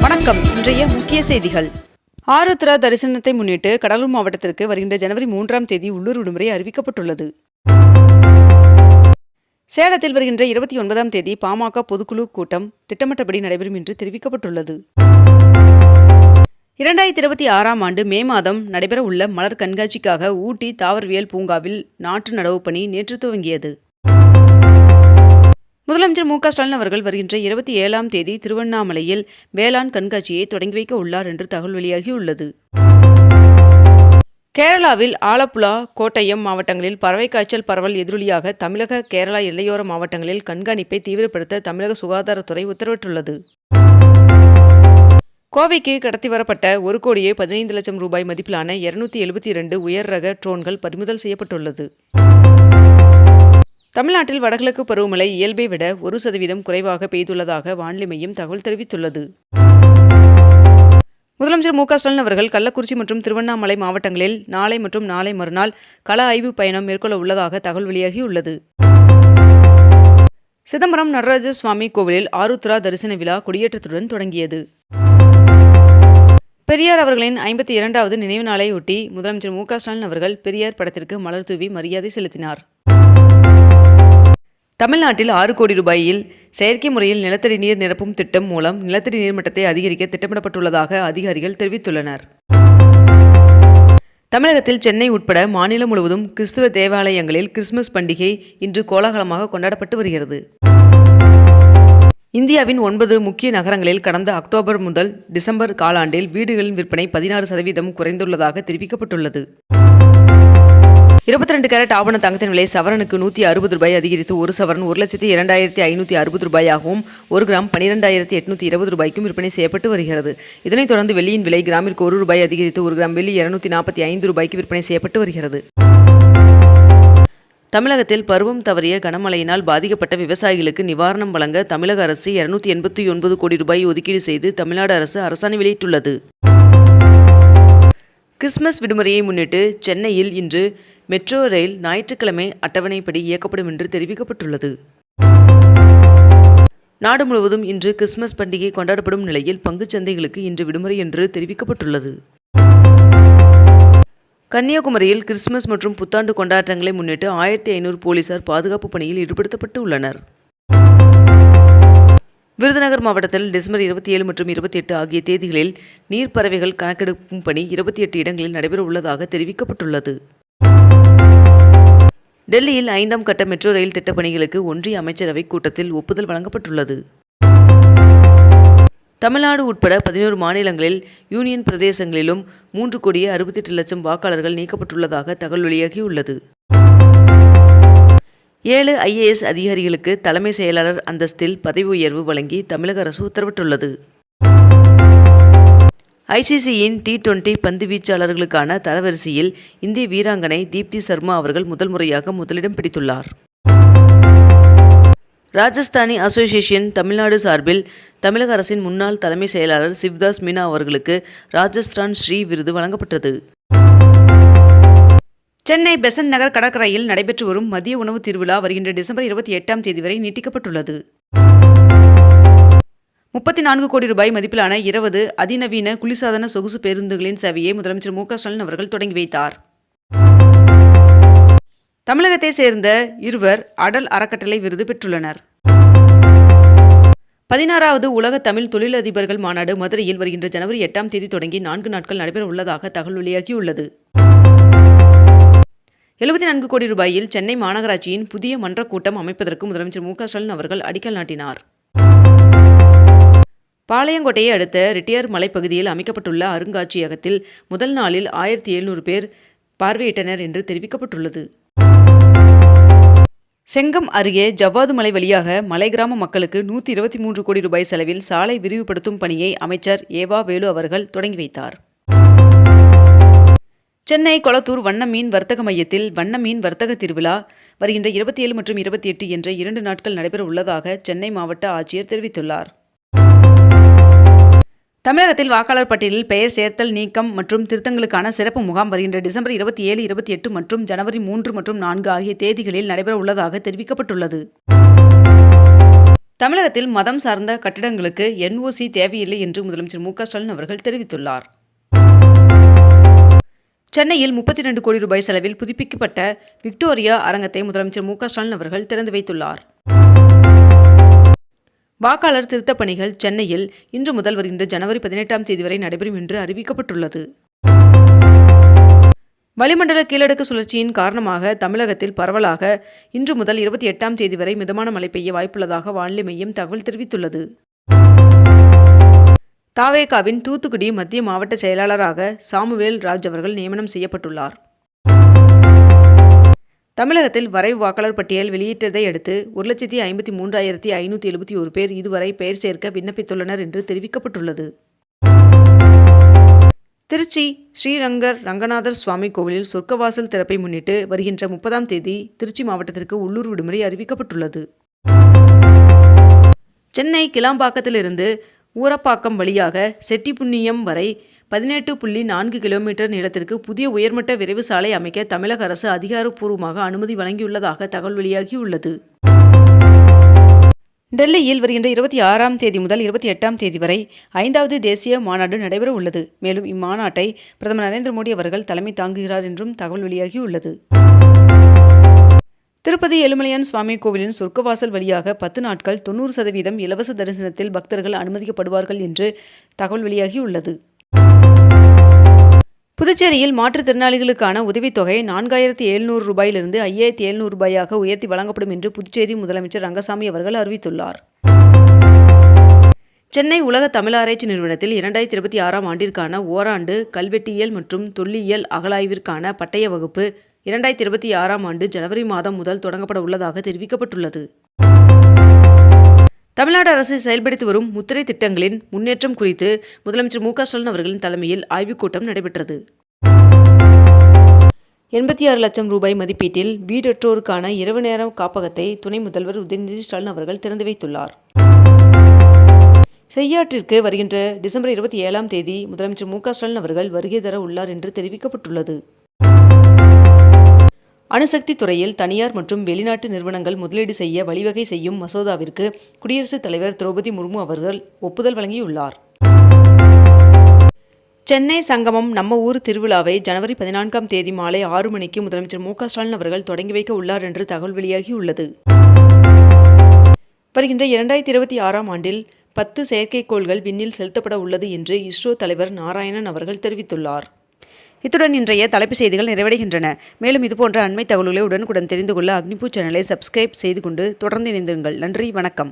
வணக்கம். இன்றைய முக்கிய செய்திகள். ஆருத்ரா தரிசனத்தை முன்னிட்டு கடலூர் மாவட்டத்திற்கு வருகின்ற ஜனவரி 3ஆம் தேதி உள்ளூர் விடுமுறை அறிவிக்கப்பட்டுள்ளது. சேலத்தில் வருகின்ற 29ஆம் தேதி பாமக பொதுக்குழு கூட்டம் திட்டமிட்டபடி நடைபெறும் என்று தெரிவிக்கப்பட்டுள்ளது. 2026ஆம் ஆண்டு மே மாதம் நடைபெற உள்ள மலர் கண்காட்சிக்காக ஊட்டி தாவரவியல் பூங்காவில் நாற்று நடவு பணி நேற்று துவங்கியது. முதலமைச்சர் மு.க. ஸ்டாலின் அவர்கள் வருகின்ற 27ஆம் தேதி திருவண்ணாமலையில் வேளாண் கண்காட்சியை தொடங்கி வைக்க உள்ளார் என்று தகவல் வெளியாகியுள்ளது. கேரளாவில் ஆலப்புழா, கோட்டயம் மாவட்டங்களில் பறவை காய்ச்சல் பரவல் எதிரொலியாக தமிழக கேரளா எல்லையோர மாவட்டங்களில் கண்காணிப்பை தீவிரப்படுத்த தமிழக சுகாதாரத்துறை உத்தரவிட்டுள்ளது. கோவைக்கு கடத்தி வரப்பட்ட 1,15,00,000 ரூபாய் மதிப்பிலான 272 உயர் ரக ட்ரோன்கள் பறிமுதல் செய்யப்பட்டுள்ளது. தமிழ்நாட்டில் வடகிழக்கு பருவமழை இயல்பை விட 1% குறைவாக பெய்துள்ளதாக வானிலை மையம் தகவல் தெரிவித்துள்ளது. முதலமைச்சர் மு.க. ஸ்டாலின் அவர்கள் கள்ளக்குறிச்சி மற்றும் திருவண்ணாமலை மாவட்டங்களில் நாளை மற்றும் நாளை மறுநாள் கள ஆய்வு பயணம் மேற்கொள்ள உள்ளதாக தகவல் வெளியாகியுள்ளது. சிதம்பரம் நடராஜ சுவாமி கோவிலில் ஆருத்ரா தரிசன விழா கொடியேற்றத்துடன் தொடங்கியது. பெரியார் அவர்களின் 52வது நினைவு நாளையொட்டி முதலமைச்சர் மு.க. ஸ்டாலின் அவர்கள் பெரியார் படத்திற்கு மலர் தூவி மரியாதை செலுத்தினார். தமிழ்நாட்டில் 6 கோடி ரூபாயில் செயற்கை முறையில் நிலத்தடி நீர் நிரப்பும் திட்டம் மூலம் நிலத்தடி நீர்மட்டத்தை அதிகரிக்க திட்டமிடப்பட்டுள்ளதாக அதிகாரிகள் தெரிவித்துள்ளனர். தமிழகத்தில் சென்னை உட்பட மாநிலம் முழுவதும் கிறிஸ்துவ தேவாலயங்களில் கிறிஸ்துமஸ் பண்டிகை இன்று கோலாகலமாக கொண்டாடப்பட்டு வருகிறது. இந்தியாவின் 9 முக்கிய நகரங்களில் கடந்த அக்டோபர் முதல் டிசம்பர் காலாண்டில் வீடுகளின் விற்பனை 16% குறைந்துள்ளதாக தெரிவிக்கப்பட்டுள்ளது. 22 கேரட் ஆபண தங்கத்தின் விலை சவரனுக்கு 160 ரூபாய் அதிகரித்து ஒரு சவரன் 1,02,560 ரூபாயாகவும் 1 கிராம் 12,820 ரூபாய்க்கும் விற்பனை செய்யப்பட்டு வருகிறது. இதனைத் தொடர்ந்து வெள்ளியின் விலை கிராமிற்கு 1 ரூபாய் அதிகரித்து 1 கிராம் வெள்ளி 245 ரூபாய்க்கு விற்பனை செய்யப்பட்டு வருகிறது. தமிழகத்தில் பருவம் தவறிய கனமழையினால் பாதிக்கப்பட்ட விவசாயிகளுக்கு நிவாரணம் வழங்க தமிழக அரசு 289 கோடி ரூபாய் ஒதுக்கீடு செய்து தமிழ்நாடு அரசு அரசாணை வெளியிட்டுள்ளது. கிறிஸ்துமஸ் விடுமுறையை முன்னிட்டு சென்னையில் இன்று மெட்ரோ ரயில் ஞாயிற்றுக்கிழமை அட்டவணைப்படி இயக்கப்படும் என்று தெரிவிக்கப்பட்டுள்ளது. நாடு முழுவதும் இன்று கிறிஸ்துமஸ் பண்டிகை கொண்டாடப்படும் நிலையில் பங்குச் சந்தைகளுக்கு இன்று விடுமுறை என்று தெரிவிக்கப்பட்டுள்ளது. கன்னியாகுமரியில் கிறிஸ்துமஸ் மற்றும் புத்தாண்டு கொண்டாட்டங்களை முன்னிட்டு 1500 போலீசார் பாதுகாப்பு பணியில் ஈடுபடுத்தப்பட்டு உள்ளனர். விருதுநகர் மாவட்டத்தில் டிசம்பர் 27 மற்றும் 28 ஆகிய தேதிகளில் நீர்ப்பறவைகள் கணக்கெடுக்கும் பணி 28 இடங்களில் நடைபெற உள்ளதாக தெரிவிக்கப்பட்டுள்ளது. டெல்லியில் 5ஆம் கட்ட மெட்ரோ ரயில் திட்டப் பணிகளுக்கு ஒன்றிய அமைச்சரவை கூட்டத்தில் ஒப்புதல் வழங்கப்பட்டுள்ளது. தமிழ்நாடு உட்பட 11 மாநிலங்களில் யூனியன் பிரதேசங்களிலும் 3,68,00,000 வாக்காளர்கள் நீக்கப்பட்டுள்ளதாக தகவல் வெளியாகியுள்ளது. 7 IAS அதிகாரிகளுக்கு தலைமை செயலாளர் அந்தஸ்தில் பதவி உயர்வு வழங்கி தமிழக அரசு உத்தரவிட்டுள்ளது. ICCயின் T20 பந்து வீச்சாளர்களுக்கான தரவரிசையில் இந்திய வீராங்கனை தீப்தி சர்மா அவர்கள் முதல் முறையாக முதலிடம் பிடித்துள்ளார். ராஜஸ்தானி அசோசியேஷன் தமிழ்நாடு சார்பில் தமிழக அரசின் முன்னாள் தலைமை செயலாளர் சிவ்தாஸ் மீனா அவர்களுக்கு ராஜஸ்தான் ஸ்ரீ விருது வழங்கப்பட்டது. சென்னை பெசன்ட் நகர் கடற்கரையில் நடைபெற்று வரும் மதிய உணவு திருவிழா வருகின்ற டிசம்பர் 28ஆம் தேதி வரை நீட்டிக்கப்பட்டுள்ளது. 34 கோடி ரூபாய் மதிப்பிலான 20 அதிநவீன குளிர்சாதன சொகுசு பேருந்துகளின் சேவையை முதலமைச்சர் மு.க. ஸ்டாலின் அவர்கள் தொடங்கி வைத்தார். தமிழகத்தை சேர்ந்த 2 அடல் அறக்கட்டளை விருது பெற்றுள்ளனர். 16வது உலக தமிழ் தொழிலதிபர்கள் மாநாடு மதுரையில் வருகின்ற ஜனவரி 8ஆம் தேதி தொடங்கி 4 நாட்கள் நடைபெற உள்ளதாக தகவல் வெளியாகியுள்ளது. 74 கோடி ரூபாயில் சென்னை மாநகராட்சியின் புதிய மன்ற கூட்டம் அமைப்பதற்கு முதலமைச்சர் மு.க. ஸ்டாலின் அவர்கள் அடிக்கல் நாட்டினார். பாளையங்கோட்டையை அடுத்த ரிட்டியர் மலைப்பகுதியில் அமைக்கப்பட்டுள்ள அருங்காட்சியகத்தில் முதல் நாளில் 1700 பேர் பார்வையிட்டனர் என்று தெரிவிக்கப்பட்டுள்ளது. செங்கம் அருகே ஜவ்வாது மலை வழியாக மலை கிராம மக்களுக்கு 123 கோடி ரூபாய் செலவில் சாலை விரிவுபடுத்தும் பணியை அமைச்சர் ஏவா வேலு அவர்கள் தொடங்கி வைத்தார். சென்னை கொளத்தூர் வண்ண மீன் வர்த்தக மையத்தில் வண்ண மீன் வர்த்தக திருவிழா வருகின்ற 27 மற்றும் 28 என்ற 2 நாட்கள் நடைபெற உள்ளதாக சென்னை மாவட்ட ஆட்சியர் தெரிவித்துள்ளார். தமிழகத்தில் வாக்காளர் பட்டியலில் பெயர் சேர்த்தல், நீக்கம் மற்றும் திருத்தங்களுக்கான சிறப்பு முகாம் வருகின்ற டிசம்பர் 27, 28 மற்றும் ஜனவரி 3 மற்றும் 4 ஆகிய தேதிகளில் நடைபெற உள்ளதாக தெரிவிக்கப்பட்டுள்ளது. தமிழகத்தில் மதம் சார்ந்த கட்டிடங்களுக்கு NOC தேவையில்லை என்று முதலமைச்சர் மு.க.ஸ்டாலின் அவர்கள் தெரிவித்துள்ளார். சென்னையில் 32 கோடி ரூபாய் செலவில் புதுப்பிக்கப்பட்ட விக்டோரியா அரங்கத்தை முதலமைச்சர் மு.க.ஸ்டாலின் அவர்கள் திறந்து வைத்துள்ளார். வாக்காளர் திருத்தப் பணிகள் சென்னையில் இன்று முதல் வருகின்ற ஜனவரி 18ஆம் தேதி வரை நடைபெறும் என்று அறிவிக்கப்பட்டுள்ளது. வளிமண்டல கீழடுக்கு சுழற்சியின் காரணமாக தமிழகத்தில் பரவலாக இன்று முதல் 28ஆம் தேதி வரை மிதமான மழை பெய்ய வாய்ப்புள்ளதாக வானிலை மையம் தகவல் தெரிவித்துள்ளது. தாவேகாவின் தூத்துக்குடி மத்திய மாவட்ட செயலாளராக சாமுவேல் ராஜ் அவர்கள் நியமனம் செய்யப்பட்டுள்ளார். தமிழகத்தில் வரைவு வாக்காளர் பட்டியல் வெளியிட்டதை அடுத்து 1,53,571 பேர் இதுவரை பெயர் சேர்க்க விண்ணப்பித்துள்ளனர் என்று தெரிவிக்கப்பட்டுள்ளது. திருச்சி ஸ்ரீரங்கர் ரங்கநாதர் சுவாமி கோவிலில் சொர்க்கவாசல் திறப்பை முன்னிட்டு வருகின்ற 30ஆம் தேதி திருச்சி மாவட்டத்திற்கு உள்ளூர் விடுமுறை அறிவிக்கப்பட்டுள்ளது. சென்னை கிளாம்பாக்கத்திலிருந்து ஊரப்பாக்கம் வழியாக செட்டிப்புண்ணியம் வரை 18.4 கிலோமீட்டர் நீளத்திற்கு புதிய உயர்மட்ட விரைவு சாலை அமைக்க தமிழக அரசு அதிகாரப்பூர்வமாக அனுமதி வழங்கியுள்ளதாக தகவல் வெளியாகியுள்ளது. டெல்லியில் வருகின்ற 26ஆம் தேதி முதல் 28ஆம் தேதி வரை 5வது தேசிய மாநாடு நடைபெற உள்ளது. மேலும் இம்மாநாட்டை பிரதமர் நரேந்திர மோடி அவர்கள் தலைமை தாங்குகிறார் என்றும் தகவல் வெளியாகியுள்ளது. திருப்பதி ஏழுமலையான் சுவாமி கோவிலின் சொர்க்கவாசல் வழியாக 10 நாட்கள் 90% இலவச தரிசனத்தில் பக்தர்கள் அனுமதிக்கப்படுவார்கள் என்று தகவல் வெளியாகியுள்ளது. புதுச்சேரியில் மாற்றுத்திறனாளிகளுக்கான உதவித்தொகை 4,700 ரூபாயிலிருந்து 5,700 ரூபாயாக உயர்த்தி வழங்கப்படும் என்று புதுச்சேரி முதலமைச்சர் ரங்கசாமி அவர்கள் அறிவித்துள்ளார். சென்னை உலக தமிழாராய்ச்சி நிறுவனத்தில் 2026ஆம் ஆண்டிற்கான ஓராண்டு கல்வெட்டியல் மற்றும் தொல்லியல் அகழாய்விற்கான பட்டய வகுப்பு 2026ஆம் ஆண்டு ஜனவரி மாதம் முதல் தொடங்கப்பட உள்ளதாக தெரிவிக்கப்பட்டுள்ளது. தமிழ்நாடு அரசு செயல்படுத்தி வரும் முத்திரை திட்டங்களின் முன்னேற்றம் குறித்து முதலமைச்சர் மு.க.ஸ்டாலின் அவர்களின் தலைமையில் ஆய்வுக் கூட்டம் நடைபெற்றது. 86 லட்சம் ரூபாய் மதிப்பீட்டில் வீடற்றோருக்கான இரவு நேர காப்பகத்தை துணை முதல்வர் உதயநிதி ஸ்டாலின் அவர்கள் திறந்து வைத்துள்ளார். செய்யாற்றிற்கு வருகின்ற டிசம்பர் 27ஆம் தேதி முதலமைச்சர் மு.க.ஸ்டாலின் அவர்கள் வருகை தர உள்ளார் என்று தெரிவிக்கப்பட்டுள்ளது. அணுசக்தி துறையில் தனியார் மற்றும் வெளிநாட்டு நிறுவனங்கள் முதலீடு செய்ய வழிவகை செய்யும் மசோதாவிற்கு குடியரசுத் தலைவர் திரௌபதி முர்மு அவர்கள் ஒப்புதல் வழங்கியுள்ளார். சென்னை சங்கமம் நம்ம ஊர் திருவிழாவை ஜனவரி 14ஆம் தேதி மாலை 6 மணிக்கு முதலமைச்சர் மு.க.ஸ்டாலின் அவர்கள் தொடங்கி வைக்க உள்ளார் என்று தகவல் வெளியாகியுள்ளது. வருகின்ற 2026ஆம் ஆண்டில் 10 செயற்கைக்கோள்கள் விண்ணில் செலுத்தப்பட உள்ளது என்று இஸ்ரோ தலைவர் நாராயணன் அவர்கள் தெரிவித்துள்ளார். இத்துடன் இன்றைய தலைப்புச் செய்திகள் நிறைவடைகின்றன. மேலும் இதுபோன்ற அண்மை தகவல்களை உடனுக்குடன் தெரிந்து கொள்ள அக்னிபூ சேனலை சப்ஸ்கிரைப் செய்து கொண்டு தொடர்ந்து இணைந்திருங்கள். நன்றி, வணக்கம்.